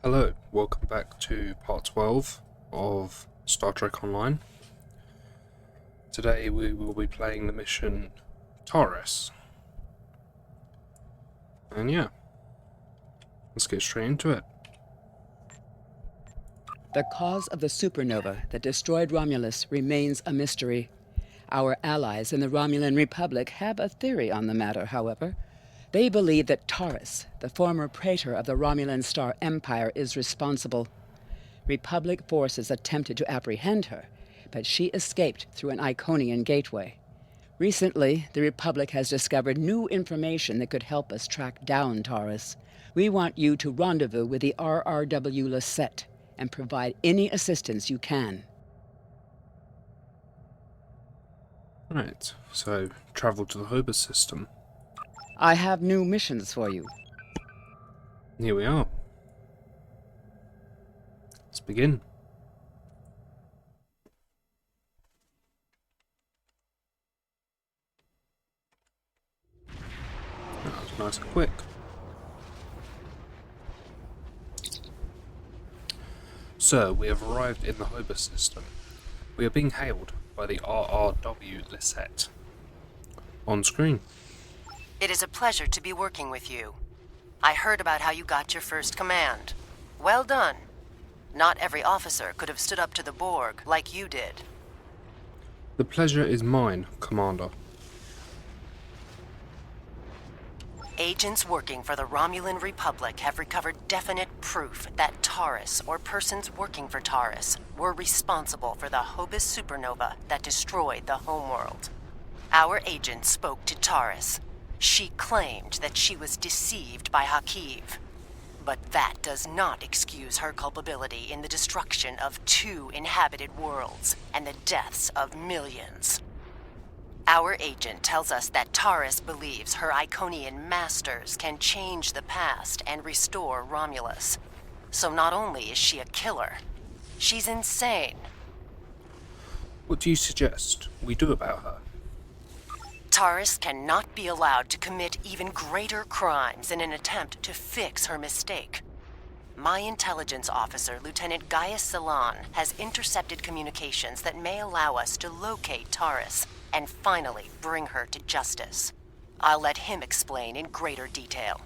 Hello, welcome back to part 12 of Star Trek Online. Today we will be playing the mission Taris. And yeah, let's get straight into it. The cause of the supernova that destroyed Romulus remains a mystery. Our allies in the Romulan Republic have a theory on the matter, however. They believe that Taris, the former Praetor of the Romulan Star Empire, is responsible. Republic forces attempted to apprehend her, but she escaped through an Iconian gateway. Recently, the Republic has discovered new information that could help us track down Taris. We want you to rendezvous with the R.R.W LIeiset and provide any assistance you can. Right, so travel to the Hobus system. I have new missions for you. Here we are. Let's begin. That was nice and quick. Sir, we have arrived in the Hobus system. We are being hailed by the R.R.W LIeiset. On screen. It is a pleasure to be working with you. I heard about how you got your first command. Well done. Not every officer could have stood up to the Borg like you did. The pleasure is mine, Commander. Agents working for the Romulan Republic have recovered definite proof that Taris, or persons working for Taris, were responsible for the Hobus supernova that destroyed the homeworld. Our agent spoke to Taris. She claimed that she was deceived by Hakiv. But that does not excuse her culpability in the destruction of 2 inhabited worlds and the deaths of millions. Our agent tells us that Taris believes her Iconian masters can change the past and restore Romulus. So not only is she a killer, she's insane. What do you suggest we do about her? Taris cannot be allowed to commit even greater crimes in an attempt to fix her mistake. My intelligence officer, Lieutenant Gaius Salan, has intercepted communications that may allow us to locate Taris and finally bring her to justice. I'll let him explain in greater detail.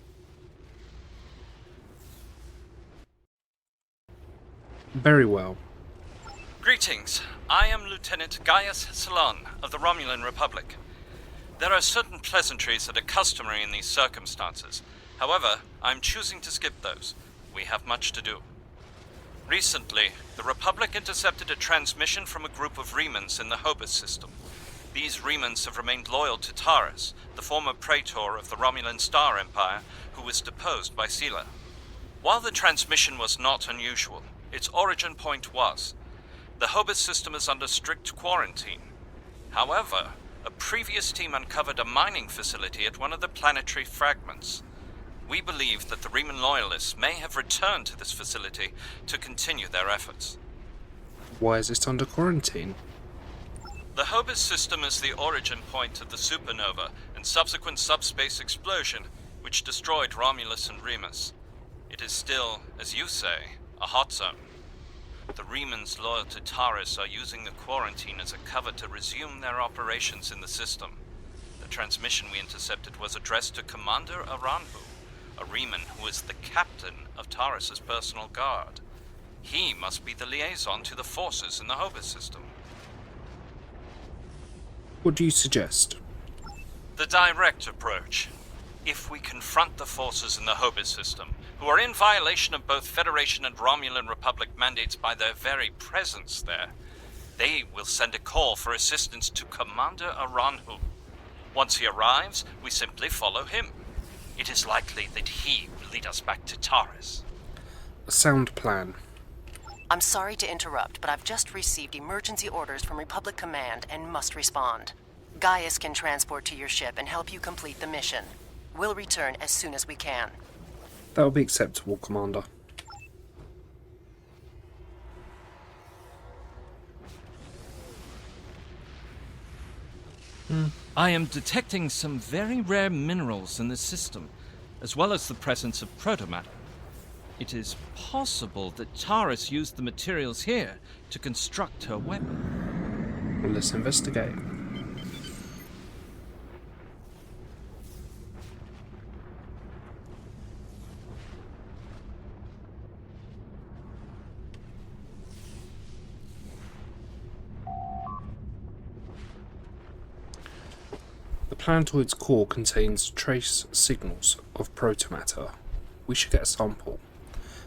Very well. Greetings. I am Lieutenant Gaius Salan of the Romulan Republic. There are certain pleasantries that are customary in these circumstances. However, I'm choosing to skip those. We have much to do. Recently, the Republic intercepted a transmission from a group of Remans in the Hobus system. These Remans have remained loyal to Taris, the former Praetor of the Romulan Star Empire, who was deposed by Sela. While the transmission was not unusual, its origin point was. The Hobus system is under strict quarantine. However, a previous team uncovered a mining facility at one of the planetary fragments. We believe that the Reman loyalists may have returned to this facility to continue their efforts. Why is it under quarantine? The Hobus system is the origin point of the supernova and subsequent subspace explosion, which destroyed Romulus and Remus. It is still, as you say, a hot zone. The Remans loyal to Taris are using the quarantine as a cover to resume their operations in the system. The transmission we intercepted was addressed to Commander R.R.W, a Reman who is the captain of Taris's personal guard. He must be the liaison to the forces in the Hobus system. What do you suggest? The direct approach. If we confront the forces in the Hobus system, who are in violation of both Federation and Romulan Republic mandates by their very presence there, they will send a call for assistance to Commander R.R.W. Once he arrives, we simply follow him. It is likely that he will lead us back to Taris. A sound plan. I'm sorry to interrupt, but I've just received emergency orders from Republic Command and must respond. Gaius can transport to your ship and help you complete the mission. We'll return as soon as we can. That will be acceptable, Commander. I am detecting some very rare minerals in the system, as well as the presence of protomatter. It is possible that Taris used the materials here to construct her weapon. Well, let's investigate. The planetoid's core contains trace signals of protomatter. We should get a sample.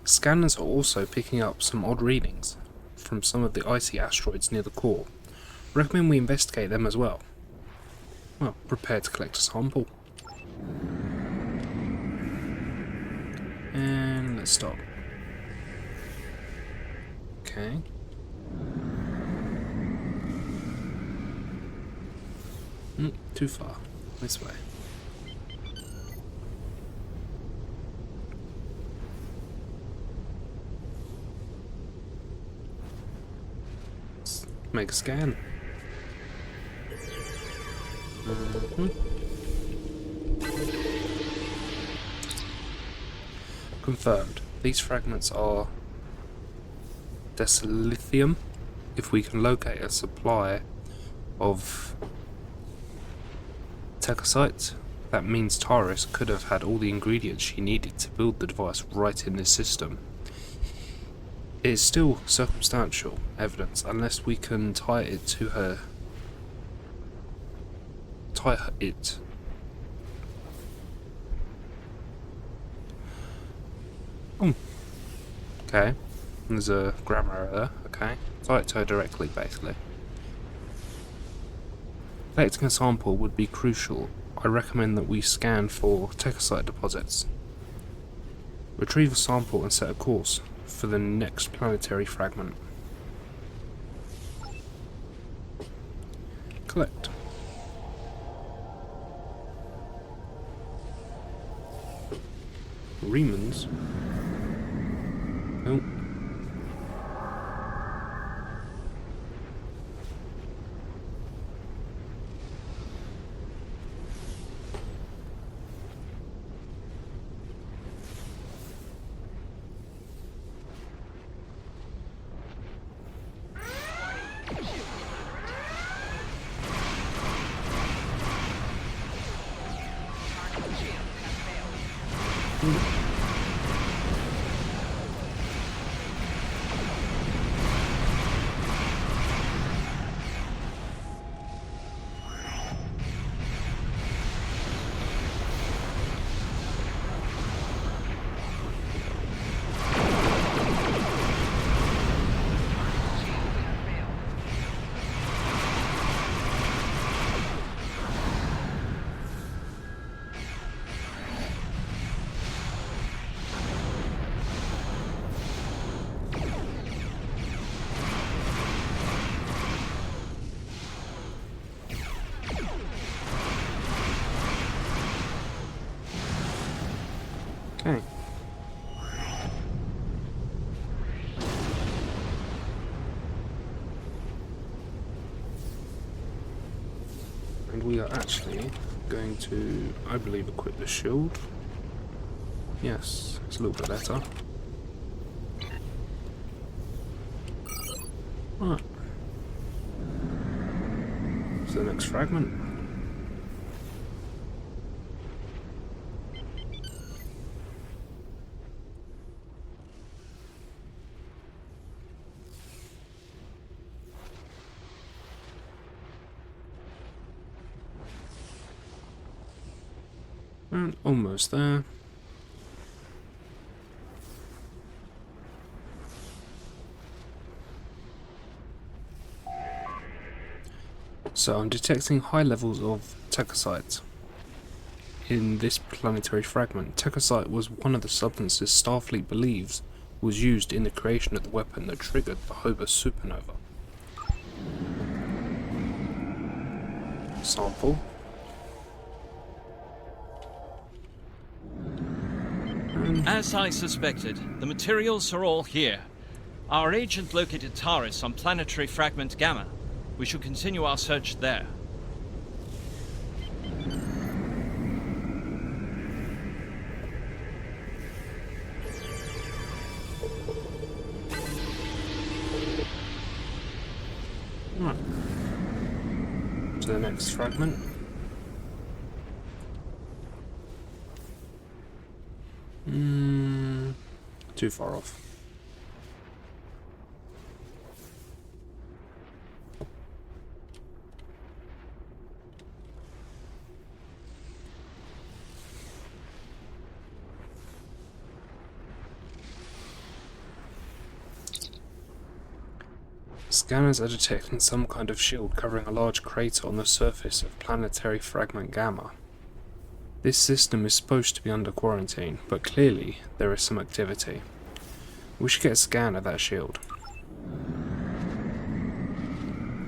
Scanners are also picking up some odd readings from some of the icy asteroids near the core. Recommend we investigate them as well. Well, prepare to collect a sample. And let's stop. Okay. Too far. This way. Let's make a scan. Confirmed. These fragments are desilithium. If we can locate a supply of Tekasite, that means Taris could have had all the ingredients she needed to build the device right in this system. It is still circumstantial evidence unless we can tie it to her. Okay. There's a grammar error there. Okay. Tie it to her directly, basically. Collecting a sample would be crucial. I recommend that we scan for Tekasite deposits. Retrieve a sample and set a course for the next planetary fragment. Collect. Remans? Nope. Okay. And we are actually going to, I believe, equip the shield. Yes, it's a little bit better. Right. So the next fragment. And almost there. So I'm detecting high levels of Tekasite in this planetary fragment. Tekasite was one of the substances Starfleet believes was used in the creation of the weapon that triggered the Hobus supernova. Sample. As I suspected, the materials are all here. Our agent located Taris on planetary fragment Gamma. We should continue our search there. to the next fragment. Too far off. Scanners are detecting some kind of shield covering a large crater on the surface of planetary fragment Gamma. This system is supposed to be under quarantine, but clearly there is some activity. We should get a scan of that shield.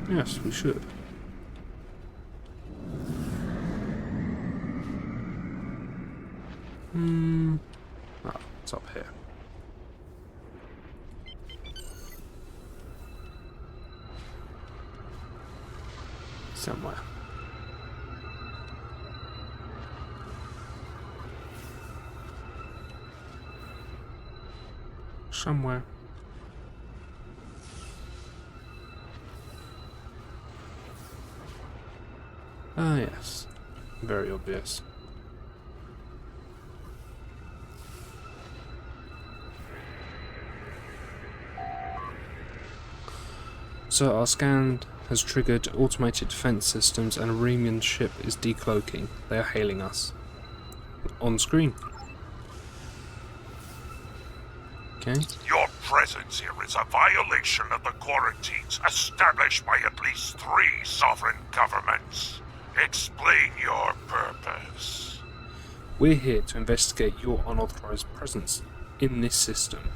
Yes, we should. Oh, it's up here. Somewhere. Somewhere. Ah, yes. Very obvious. So our scan has triggered automated defense systems and a Romulan ship is decloaking. They are hailing us. On screen. Okay. Your presence here is a violation of the quarantines established by at least 3 sovereign governments. Explain your purpose. We're here to investigate your unauthorized presence in this system.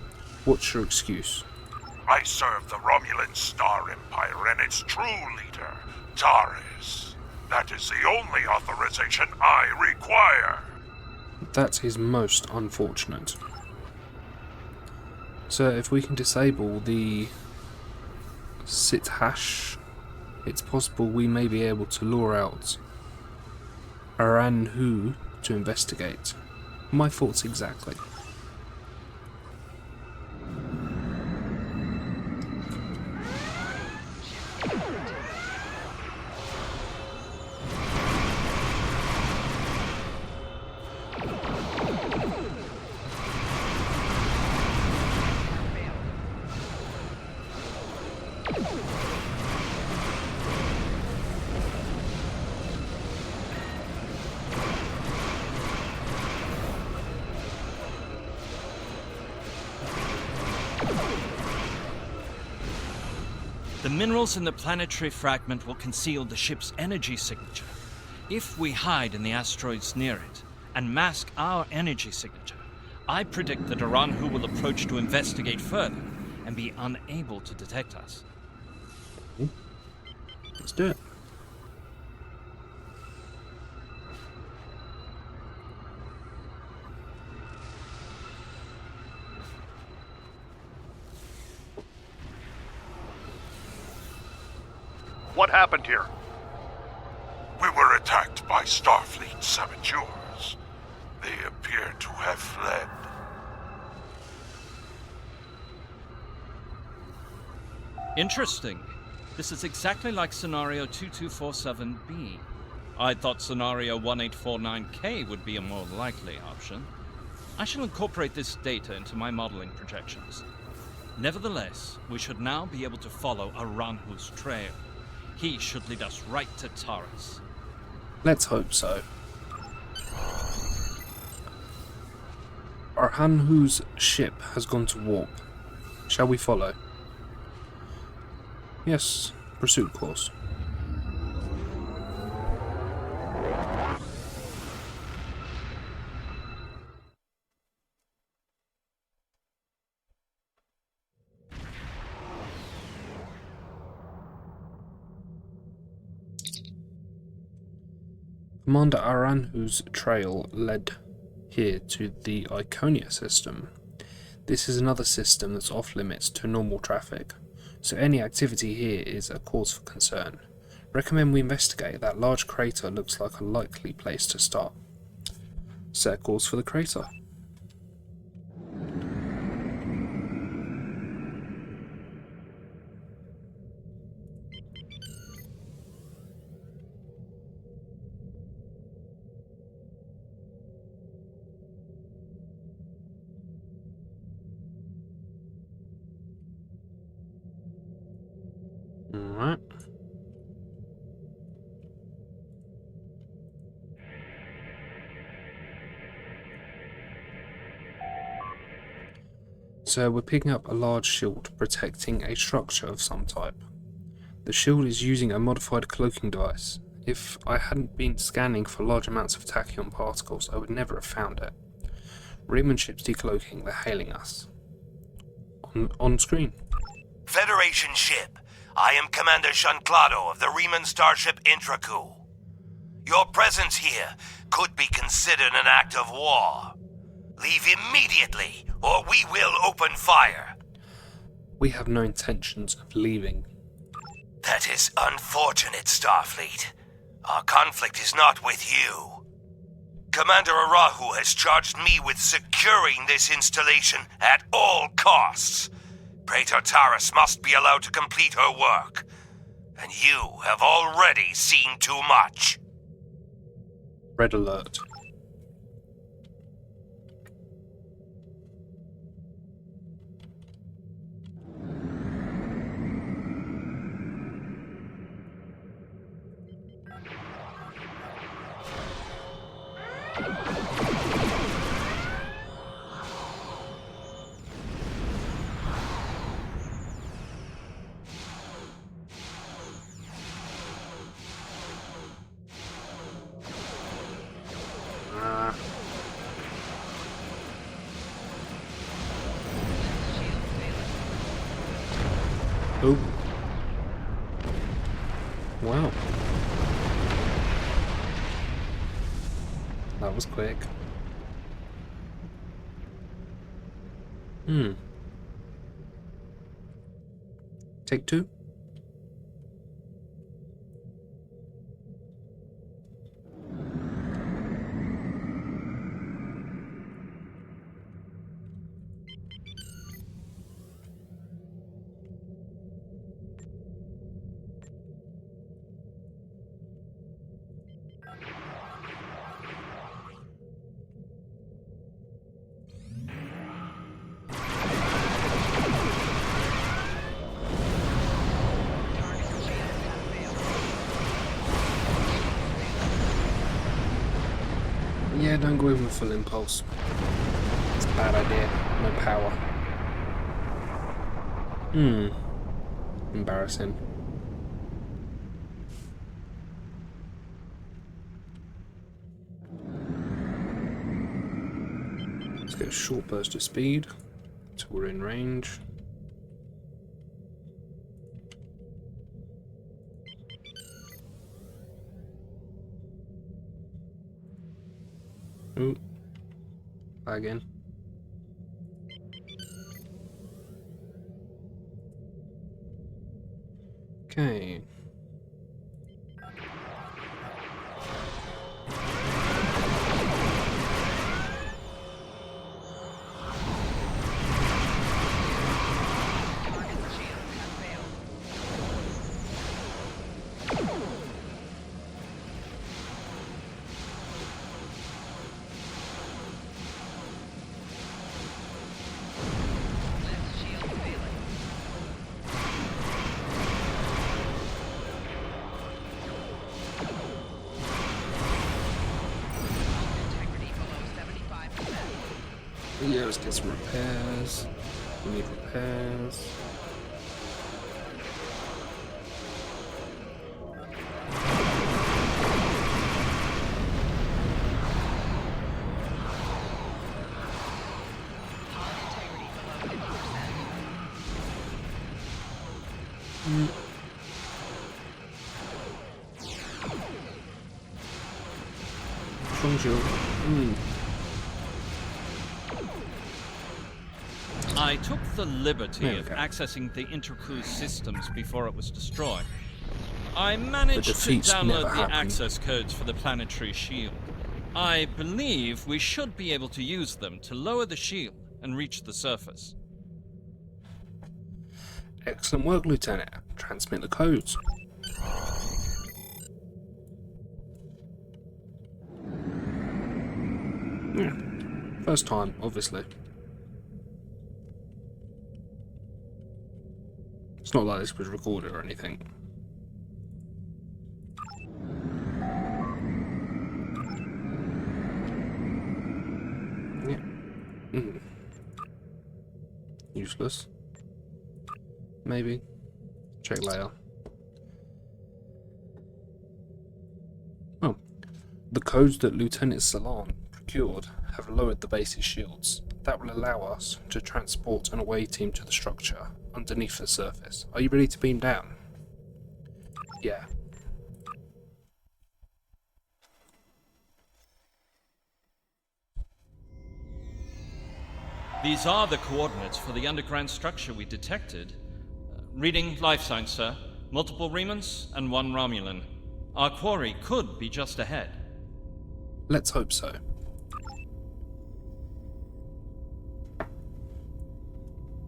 What's your excuse? I serve the Romulan Star Empire and its true leader, Taris. That is the only authorization I require. That is most unfortunate. So if we can disable the sit hash, it's possible we may be able to lure out R.R.W to investigate. My thoughts exactly. The minerals in the planetary fragment will conceal the ship's energy signature. If we hide in the asteroids near it and mask our energy signature, I predict that R.R.W will approach to investigate further and be unable to detect us. Let's do it. What happened here? We were attacked by Starfleet saboteurs. They appear to have fled. Interesting. This is exactly like scenario 2247B. I thought scenario 1849K would be a more likely option. I shall incorporate this data into my modeling projections. Nevertheless, we should now be able to follow R.R.W's trail. He should lead us right to Taris. Let's hope so. R.R.W's ship has gone to warp. Shall we follow? Yes, pursuit course. Commander R.R.W's trail led here to the Iconia system. This is another system that's off limits to normal traffic, so any activity here is a cause for concern. Recommend we investigate. That large crater looks like a likely place to start. Set a course for the crater. So we're picking up a large shield protecting a structure of some type. The shield is using a modified cloaking device. If I hadn't been scanning for large amounts of tachyon particles, I would never have found it. Riemann ship's decloaking, they're hailing us. On screen. Federation ship. I am Commander Shanclado of the Riemann starship Intraku. Your presence here could be considered an act of war. Leave immediately, or we will open fire. We have no intentions of leaving. That is unfortunate, Starfleet. Our conflict is not with you. Commander Arahu has charged me with securing this installation at all costs. Praetor Taris must be allowed to complete her work. And you have already seen too much. Red alert. Oh. Wow. That was quick. Take two. Yeah, don't go in with full impulse. It's a bad idea. No power. Embarrassing. Let's get a short burst of speed until we're in range. Ooh. Again. Okay. Yeah, let's get some repairs. We need repairs. Bonjour. I took the liberty There we of go. accessing the Intraku systems before it was destroyed. I managed to defeats never download the happened. access codes for the planetary shield. I believe we should be able to use them to lower the shield and reach the surface. Excellent work, Lieutenant. Transmit the codes. Yeah. First time, obviously. It's not like this was recorded or anything. Yeah. Useless. Maybe. Check later. Oh. The codes that Lieutenant Salon procured have lowered the base's shields. That will allow us to transport an away team to the structure underneath the surface. Are you ready to beam down? Yeah. These are the coordinates for the underground structure we detected. Reading life signs, sir. Multiple Remans and 1 Romulan. Our quarry could be just ahead. Let's hope so.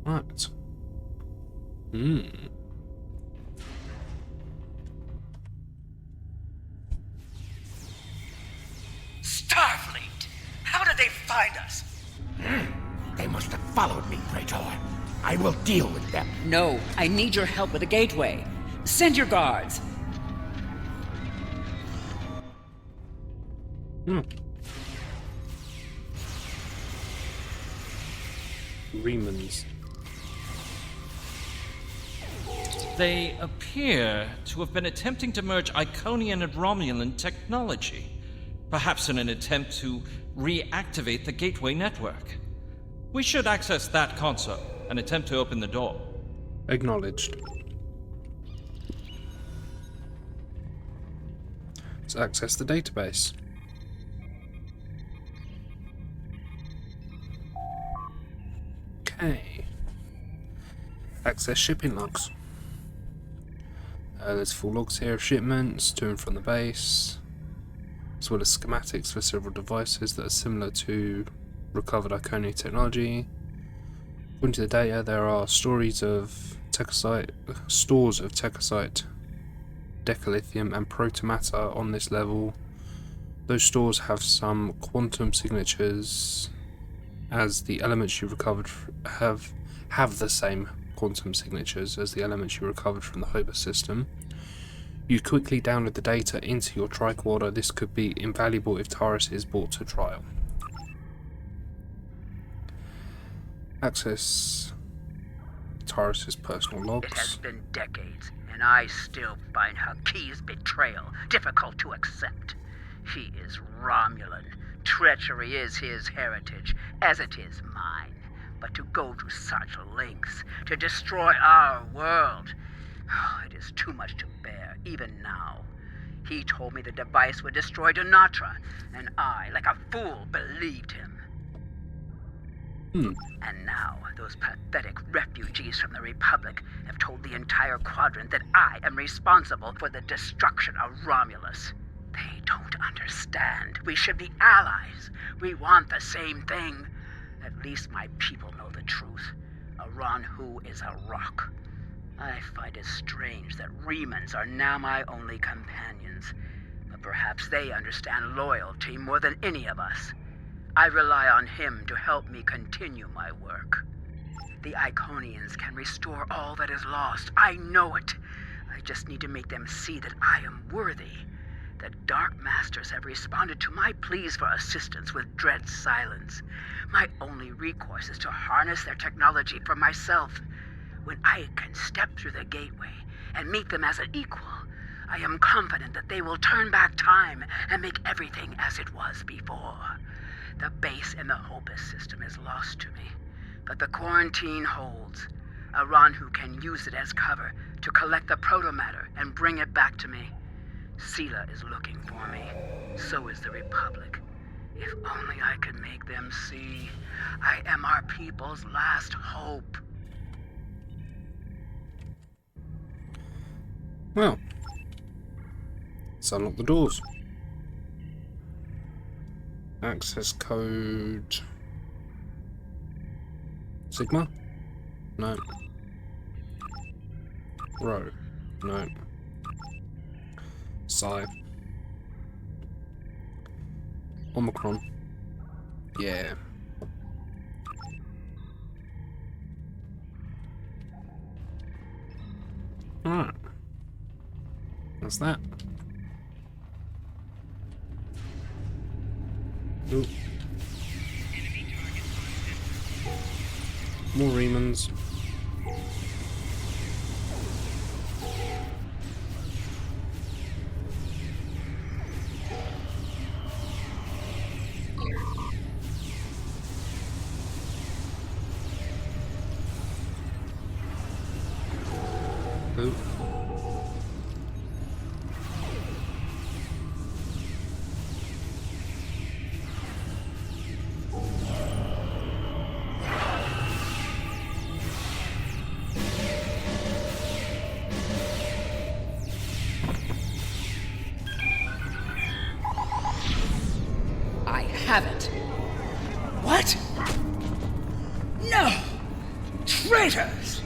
Right. Starfleet! How did they find us? They must have followed me, Praetor. I will deal with them. No, I need your help with the gateway. Send your guards. Remans. They appear to have been attempting to merge Iconian and Romulan technology, perhaps in an attempt to reactivate the gateway network. We should access that console and attempt to open the door. Acknowledged. Let's access the database. Okay. Access shipping logs. There's full logs here of shipments to and from the base, as well as schematics for several devices that are similar to recovered Iconian technology. According to the data, there are stores of Techosite, decalithium, and protomatter on this level. Those stores have some quantum signatures, as the elements you recovered have the same quantum signatures as the elements you recovered from the Hobus system. You quickly download the data into your tricorder. This could be invaluable if Taris is brought to trial. Access Taris's personal logs. It has been decades, and I still find Haki's betrayal difficult to accept. He is Romulan. Treachery is his heritage, as it is mine. But to go to such lengths, to destroy our world, it is too much to bear, even now. He told me the device would destroy Donatra, and I, like a fool, believed him. And now, those pathetic refugees from the Republic have told the entire quadrant that I am responsible for the destruction of Romulus. They don't understand. We should be allies. We want the same thing. At least my people know the truth. Aranhu is a rock. I find it strange that Remans are now my only companions, but perhaps they understand loyalty more than any of us. I rely on him to help me continue my work. The Iconians can restore all that is lost. I know it. I just need to make them see that I am worthy. The Dark Masters have responded to my pleas for assistance with dread silence. My only recourse is to harness their technology for myself. When I can step through the gateway and meet them as an equal, I am confident that they will turn back time and make everything as it was before. The base in the Hobus system is lost to me, but the quarantine holds. Aranhu can use it as cover to collect the protomatter and bring it back to me. Sela is looking for me. So is the Republic. If only I could make them see. I am our people's last hope. Well, let's unlock the doors. Access code Sigma? No. Rho? No. Psi? Omicron? Yeah. Alright. That's that. Ooh. More Remans. Oh. I have it. What? No! Traitors!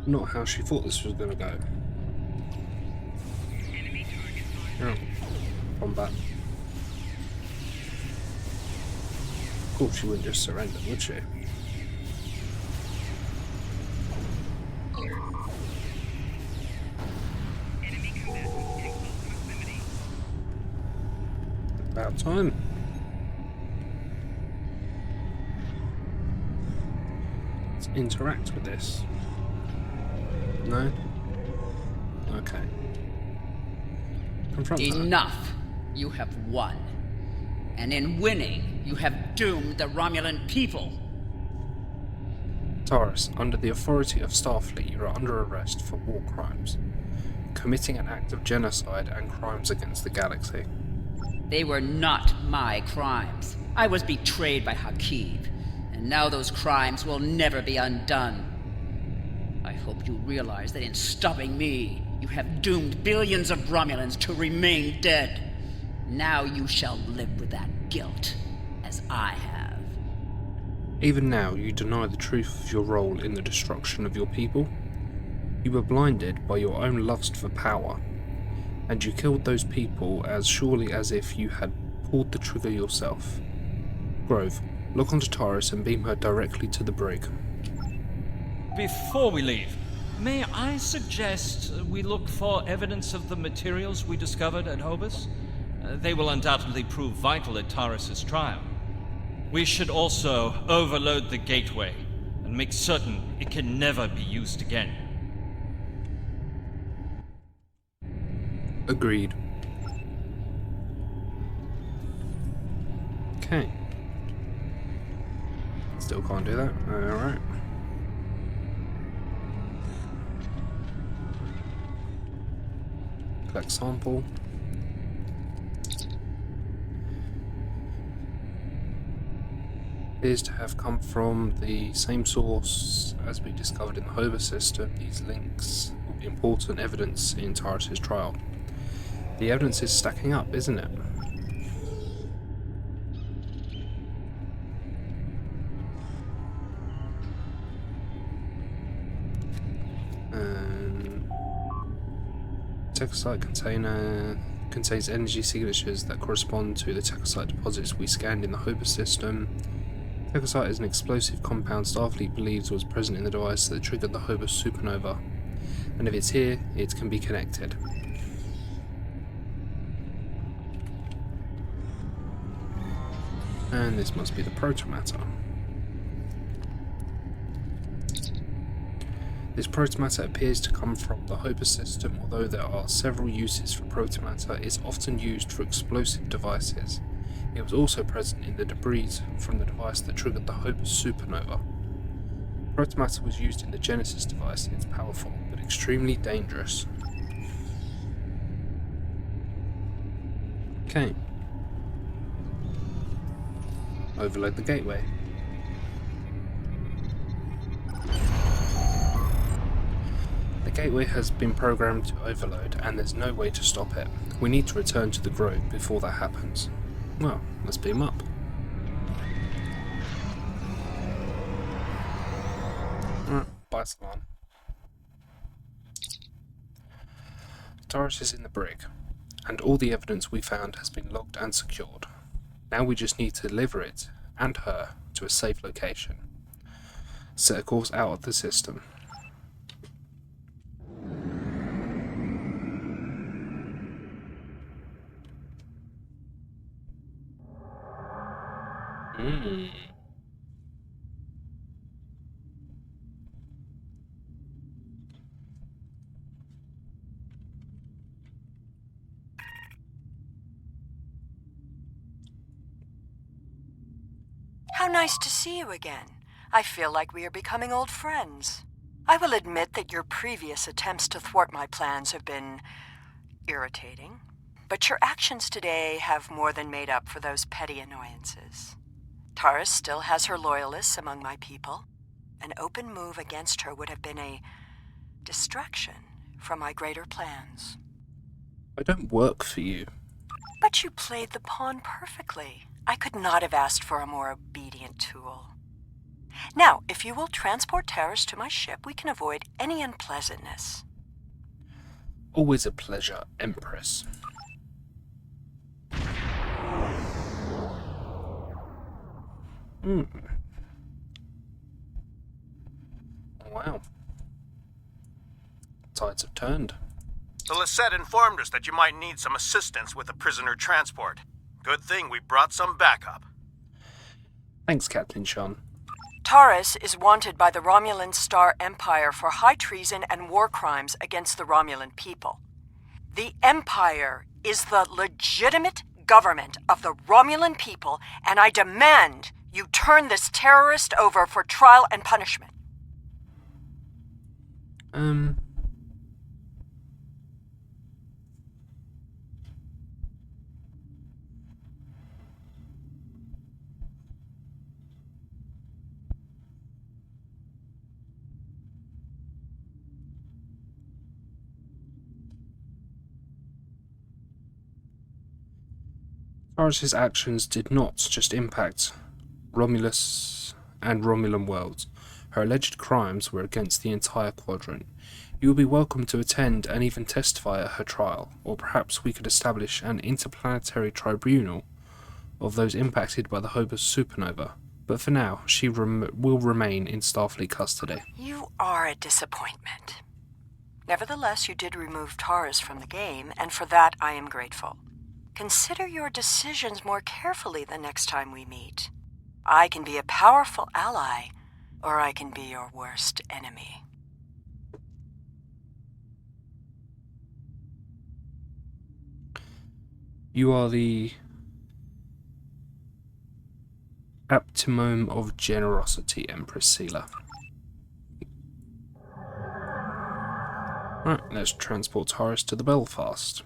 Not how she thought this was going to go. Oh, combat. Of course she wouldn't just surrender, would she? About time. Let's interact with this. No? Okay. Confront her. Enough! You have won. And in winning, you have doomed the Romulan people. Taris, under the authority of Starfleet, you are under arrest for war crimes, committing an act of genocide and crimes against the galaxy. They were not my crimes. I was betrayed by Hakiv, and now those crimes will never be undone. I hope you realize that in stopping me, you have doomed billions of Romulans to remain dead. Now you shall live with that guilt, as I have. Even now, you deny the truth of your role in the destruction of your people. You were blinded by your own lust for power, and you killed those people as surely as if you had pulled the trigger yourself. Grove, lock onto Taris and beam her directly to the brig. Before we leave, may I suggest we look for evidence of the materials we discovered at Hobus? They will undoubtedly prove vital at Taris' trial. We should also overload the gateway and make certain it can never be used again. Agreed. Okay. Still can't do that. Alright. Collect sample. Appears to have come from the same source as we discovered in the Hobus system. These links will be important evidence in Taris' trial. The evidence is stacking up, isn't it? Techosite container contains energy signatures that correspond to the Techosite deposits we scanned in the Hobus system. Techosite is an explosive compound Starfleet believes was present in the device that triggered the Hobus supernova, and if it's here, it can be connected. And this must be the protomatter. This protomatter appears to come from the Hobus system. Although there are several uses for protomatter, it's often used for explosive devices. It was also present in the debris from the device that triggered the Hobus supernova. Protomatter was used in the Genesis device. It's powerful, but extremely dangerous. Okay. Overload the gateway. The gateway has been programmed to overload, and there's no way to stop it. We need to return to the Grove before that happens. Well, let's beam up. Alright, bye Salon. Taris is in the brig, and all the evidence we found has been logged and secured. Now we just need to deliver it, and her, to a safe location. Set a course out of the system. How nice to see you again. I feel like we are becoming old friends. I will admit that your previous attempts to thwart my plans have been irritating, but your actions today have more than made up for those petty annoyances. Taris still has her loyalists among my people. An open move against her would have been a distraction from my greater plans. I don't work for you. But you played the pawn perfectly. I could not have asked for a more obedient tool. Now, if you will transport Taris to my ship, we can avoid any unpleasantness. Always a pleasure, Empress. Wow. Tides have turned. The Lieiset informed us that you might need some assistance with the prisoner transport. Good thing we brought some backup. Thanks, Captain Sean. Taris is wanted by the Romulan Star Empire for high treason and war crimes against the Romulan people. The Empire is the legitimate government of the Romulan people, and I demand you turn this terrorist over for trial and punishment. Taris's actions did not just impact Romulus and Romulan worlds. Her alleged crimes were against the entire quadrant. You will be welcome to attend and even testify at her trial, or perhaps we could establish an interplanetary tribunal of those impacted by the Hobus supernova. But for now, she will remain in Starfleet custody. You are a disappointment. Nevertheless, you did remove Taris from the game, and for that I am grateful. Consider your decisions more carefully the next time we meet. I can be a powerful ally, or I can be your worst enemy. You are the optimum of generosity, Empress Sealer. Right, let's transport Taris to the Belfast.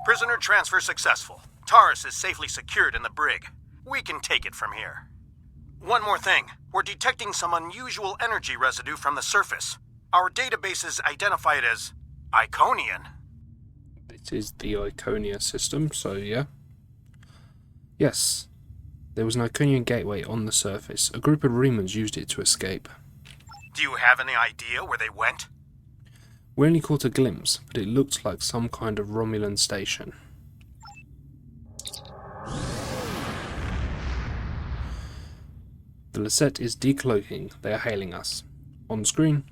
Prisoner transfer successful. Taris is safely secured in the brig. We can take it from here. One more thing. We're detecting some unusual energy residue from the surface. Our databases identify it as Iconian. It is the Iconia system, so yeah. Yes, there was an Iconian gateway on the surface. A group of Remans used it to escape. Do you have any idea where they went? We only caught a glimpse, but it looked like some kind of Romulan station. The Lieiset is decloaking. They are hailing us. On screen.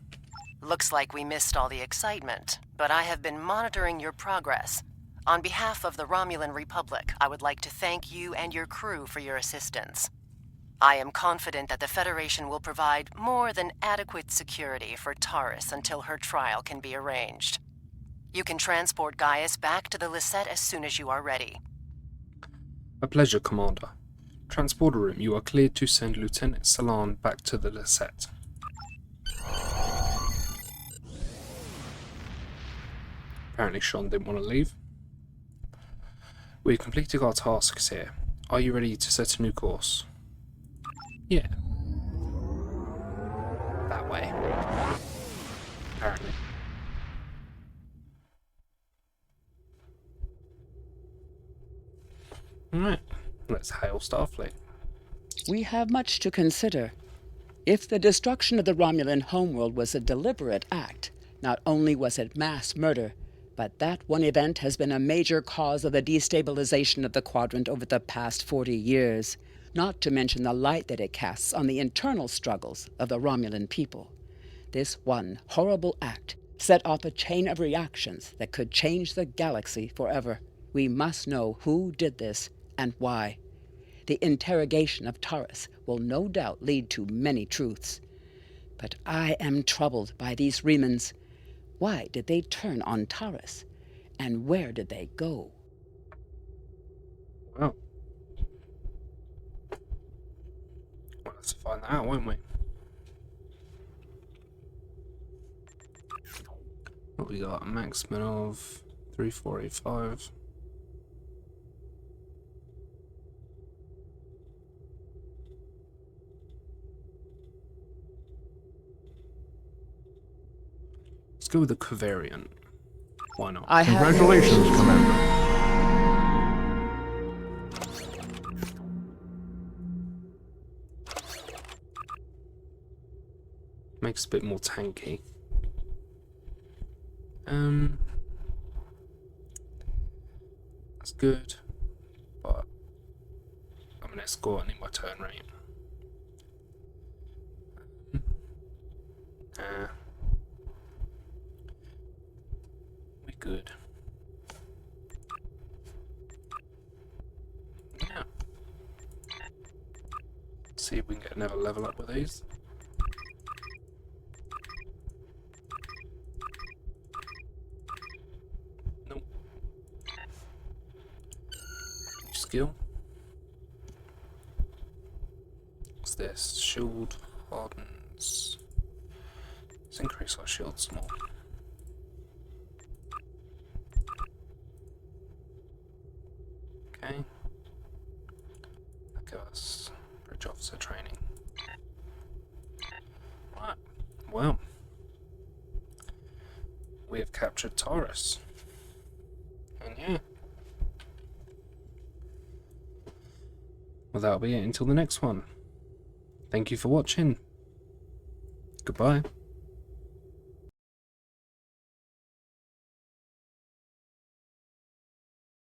Looks like we missed all the excitement, but I have been monitoring your progress. On behalf of the Romulan Republic, I would like to thank you and your crew for your assistance. I am confident that the Federation will provide more than adequate security for Taris until her trial can be arranged. You can transport Gaius back to the Lieiset as soon as you are ready. A pleasure, Commander. Transporter room, you are cleared to send Lieutenant Salan back to the Lieiset. Apparently Sean didn't want to leave. We've completed our tasks here. Are you ready to set a new course? Yeah. That way. Apparently. Alright, let's hail Starfleet. We have much to consider. If the destruction of the Romulan homeworld was a deliberate act, not only was it mass murder, But that one event has been a major cause of the destabilization of the quadrant over the past 40 years, not to mention the light that it casts on the internal struggles of the Romulan people. This one horrible act set off a chain of reactions that could change the galaxy forever. We must know who did this and why. The interrogation of Taris will no doubt lead to many truths. But I am troubled by these Remans. Why did they turn on Taris? And where did they go? Well, we'll have to find that out, won't we? What we got? A maximum of 3485. Let's go with the covariant. Why not? Congratulations, Commander. Makes a bit more tanky. That's good, but I'm an escort. I need my turn rate. We good. Yeah. See if we can get another level up with these. Nope. Skill. What's this? Shield hardens. Let's increase our shield small. Okay. That gives us bridge officer training. Right. Well, we have captured Taris. And yeah. Well, that'll be it until the next one. Thank you for watching. Goodbye.